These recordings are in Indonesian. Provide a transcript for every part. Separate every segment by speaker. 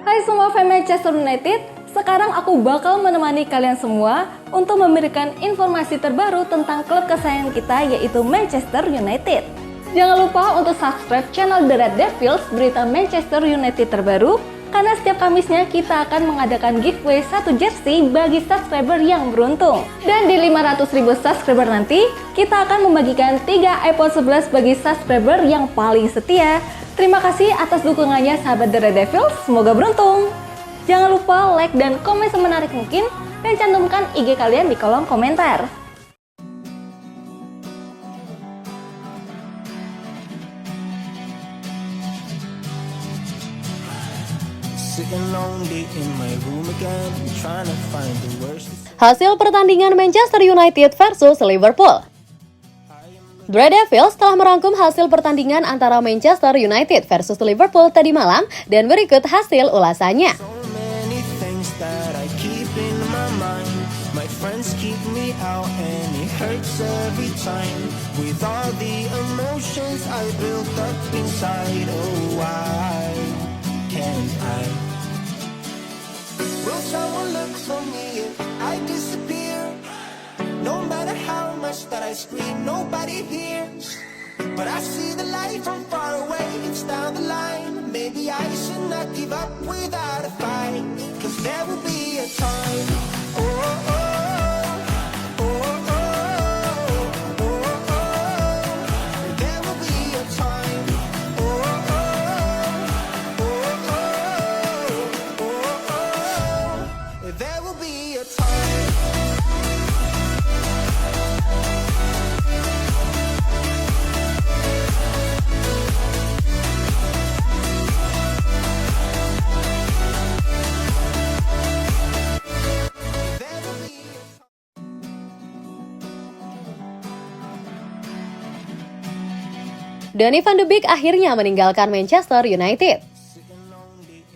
Speaker 1: Hai semua fans Manchester United, sekarang aku bakal menemani kalian semua untuk memberikan informasi terbaru tentang klub kesayangan kita yaitu Manchester United. Jangan lupa untuk subscribe channel The Red Devils berita Manchester United terbaru, karena setiap Kamisnya kita akan mengadakan giveaway 1 jersey bagi subscriber yang beruntung. Dan di 500.000 subscriber nanti, kita akan membagikan 3 iPhone 11 bagi subscriber yang paling setia. Terima kasih atas dukungannya sahabat The Red Devils, semoga beruntung. Jangan lupa like dan komen semenarik mungkin, dan cantumkan IG kalian di kolom komentar.
Speaker 2: Hasil pertandingan Manchester United versus Liverpool. The Red Devils telah merangkum hasil pertandingan antara Manchester United versus Liverpool tadi malam dan berikut hasil ulasannya.
Speaker 3: No matter how much that I scream, nobody hears. But I see the light from far away, it's down the line. Maybe I should not give up without a fight, 'cause there will be a time. Oh, oh, oh, oh, oh, oh, oh, oh. There will be a time. Oh, oh, oh, oh, oh, oh, oh. There will be a time.
Speaker 2: Donny van de Beek akhirnya meninggalkan Manchester United.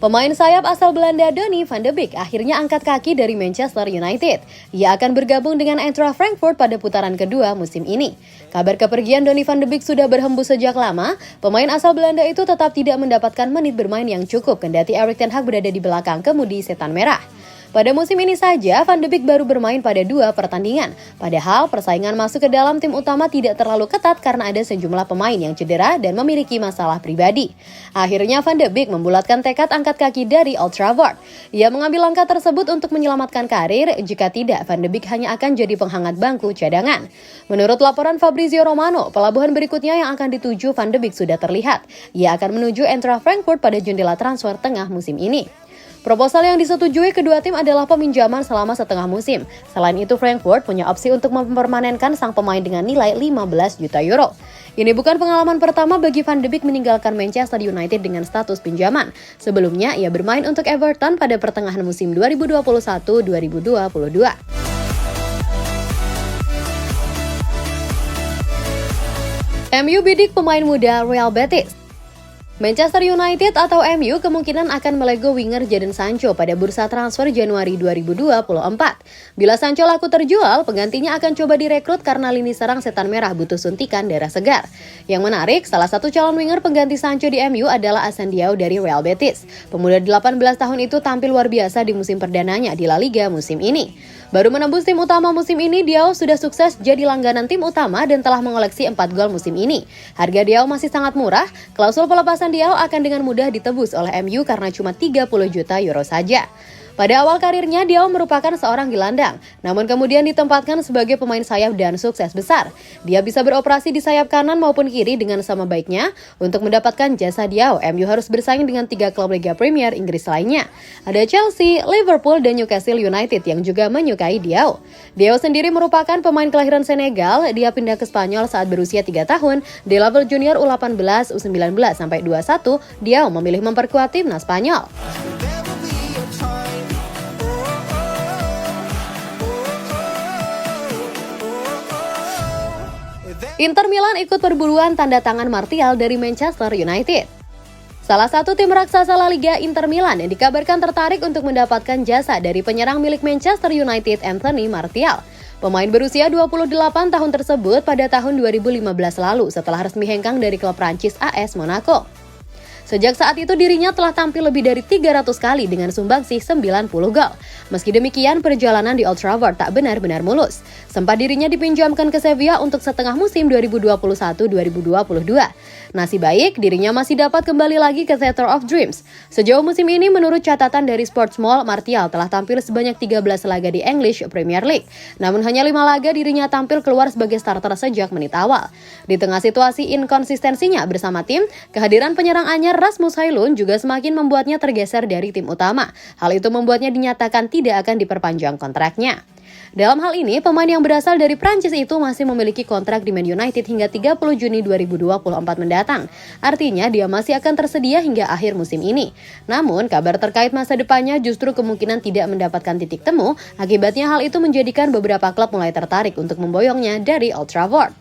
Speaker 2: Pemain sayap asal Belanda Donny van de Beek akhirnya angkat kaki dari Manchester United. Ia akan bergabung dengan Eintracht Frankfurt pada putaran kedua musim ini. Kabar kepergian Donny van de Beek sudah berhembus sejak lama. Pemain asal Belanda itu tetap tidak mendapatkan menit bermain yang cukup kendati Erik ten Hag berada di belakang kemudi setan merah. Pada musim ini saja, Van de Beek baru bermain pada 2 pertandingan. Padahal persaingan masuk ke dalam tim utama tidak terlalu ketat karena ada sejumlah pemain yang cedera dan memiliki masalah pribadi. Akhirnya Van de Beek membulatkan tekad angkat kaki dari Old Trafford. Ia mengambil langkah tersebut untuk menyelamatkan karir, jika tidak Van de Beek hanya akan jadi penghangat bangku cadangan. Menurut laporan Fabrizio Romano, pelabuhan berikutnya yang akan dituju Van de Beek sudah terlihat. Ia akan menuju Eintracht Frankfurt pada jendela transfer tengah musim ini. Proposal yang disetujui kedua tim adalah peminjaman selama setengah musim. Selain itu, Frankfurt punya opsi untuk mempermanenkan sang pemain dengan nilai 15 juta euro. Ini bukan pengalaman pertama bagi Van de Beek meninggalkan Manchester United dengan status pinjaman. Sebelumnya, ia bermain untuk Everton pada pertengahan musim 2021-2022. MU bidik pemain muda Real Betis. Manchester United atau MU kemungkinan akan melego winger Jadon Sancho pada bursa transfer Januari 2024. Bila Sancho laku terjual, penggantinya akan coba direkrut karena lini serang setan merah butuh suntikan darah segar. Yang menarik, salah satu calon winger pengganti Sancho di MU adalah Assane Diao dari Real Betis. Pemuda 18 tahun itu tampil luar biasa di musim perdananya di La Liga musim ini. Baru menembus tim utama musim ini, Diao sudah sukses jadi langganan tim utama dan telah mengoleksi 4 gol musim ini. Harga Diao masih sangat murah, klausul pelepasan Diao akan dengan mudah ditebus oleh MU karena cuma 30 juta euro saja. Pada awal karirnya, Diao merupakan seorang gelandang, namun kemudian ditempatkan sebagai pemain sayap dan sukses besar. Dia bisa beroperasi di sayap kanan maupun kiri dengan sama baiknya. Untuk mendapatkan jasa Diao, MU harus bersaing dengan 3 klub Liga Premier Inggris lainnya. Ada Chelsea, Liverpool, dan Newcastle United yang juga menyukai Diao. Diao sendiri merupakan pemain kelahiran Senegal. Dia pindah ke Spanyol saat berusia 3 tahun. Di level junior U18, U19, sampai 21, Diao memilih memperkuat timnas Spanyol. Inter Milan ikut perburuan tanda tangan Martial dari Manchester United. Salah satu tim raksasa La Liga, Inter Milan, yang dikabarkan tertarik untuk mendapatkan jasa dari penyerang milik Manchester United, Anthony Martial. Pemain berusia 28 tahun tersebut pada tahun 2015 lalu setelah resmi hengkang dari klub Prancis AS Monaco. Sejak saat itu dirinya telah tampil lebih dari 300 kali dengan sumbangsih 90 gol. Meski demikian, perjalanan di Old Trafford tak benar-benar mulus. Sempat dirinya dipinjamkan ke Sevilla untuk setengah musim 2021-2022. Nasib baik, dirinya masih dapat kembali lagi ke Theatre of Dreams. Sejauh musim ini, menurut catatan dari Sportsmall, Martial telah tampil sebanyak 13 laga di English Premier League. Namun hanya 5 laga dirinya tampil keluar sebagai starter sejak menit awal. Di tengah situasi inkonsistensinya bersama tim, kehadiran penyerang anyar Rasmus Højlund juga semakin membuatnya tergeser dari tim utama. Hal itu membuatnya dinyatakan tidak akan diperpanjang kontraknya. Dalam hal ini, pemain yang berasal dari Prancis itu masih memiliki kontrak di Man United hingga 30 Juni 2024 mendatang. Artinya, dia masih akan tersedia hingga akhir musim ini. Namun, kabar terkait masa depannya justru kemungkinan tidak mendapatkan titik temu. Akibatnya, hal itu menjadikan beberapa klub mulai tertarik untuk memboyongnya dari Old Trafford.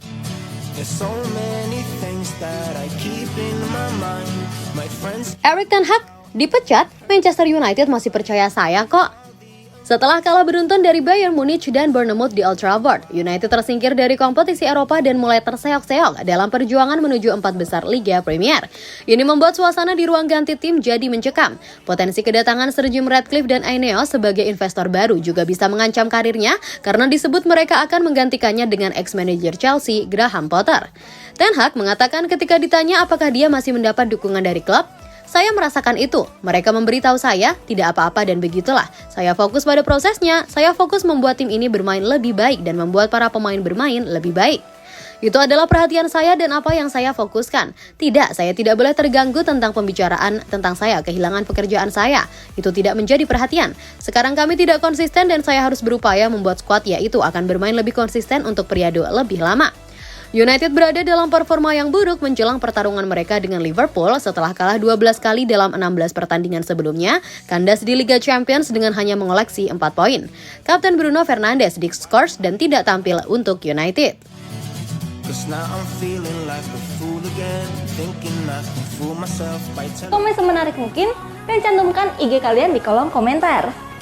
Speaker 2: Erik ten Hag dipecat, Manchester United masih percaya saya kok. Setelah kalah beruntun dari Bayern Munich dan Bournemouth di Old Trafford, United tersingkir dari kompetisi Eropa dan mulai terseok-seok dalam perjuangan menuju 4 besar Liga Premier. Ini membuat suasana di ruang ganti tim jadi mencekam. Potensi kedatangan Sir Jim Ratcliffe dan Ineos sebagai investor baru juga bisa mengancam karirnya karena disebut mereka akan menggantikannya dengan ex-manajer Chelsea, Graham Potter. Ten Hag mengatakan ketika ditanya apakah dia masih mendapat dukungan dari klub, "Saya merasakan itu. Mereka memberitahu saya, tidak apa-apa dan begitulah. Saya fokus pada prosesnya, saya fokus membuat tim ini bermain lebih baik dan membuat para pemain bermain lebih baik. Itu adalah perhatian saya dan apa yang saya fokuskan. Tidak, saya tidak boleh terganggu tentang pembicaraan tentang saya kehilangan pekerjaan saya. Itu tidak menjadi perhatian. Sekarang kami tidak konsisten dan saya harus berupaya membuat skuad yaitu akan bermain lebih konsisten untuk periode lebih lama." United berada dalam performa yang buruk menjelang pertarungan mereka dengan Liverpool setelah kalah 12 kali dalam 16 pertandingan sebelumnya, kandas di Liga Champions dengan hanya mengoleksi 4 poin. Kapten Bruno Fernandes diskors dan tidak tampil untuk United.
Speaker 1: Komen semenarik mungkin dan cantumkan IG kalian di kolom komentar.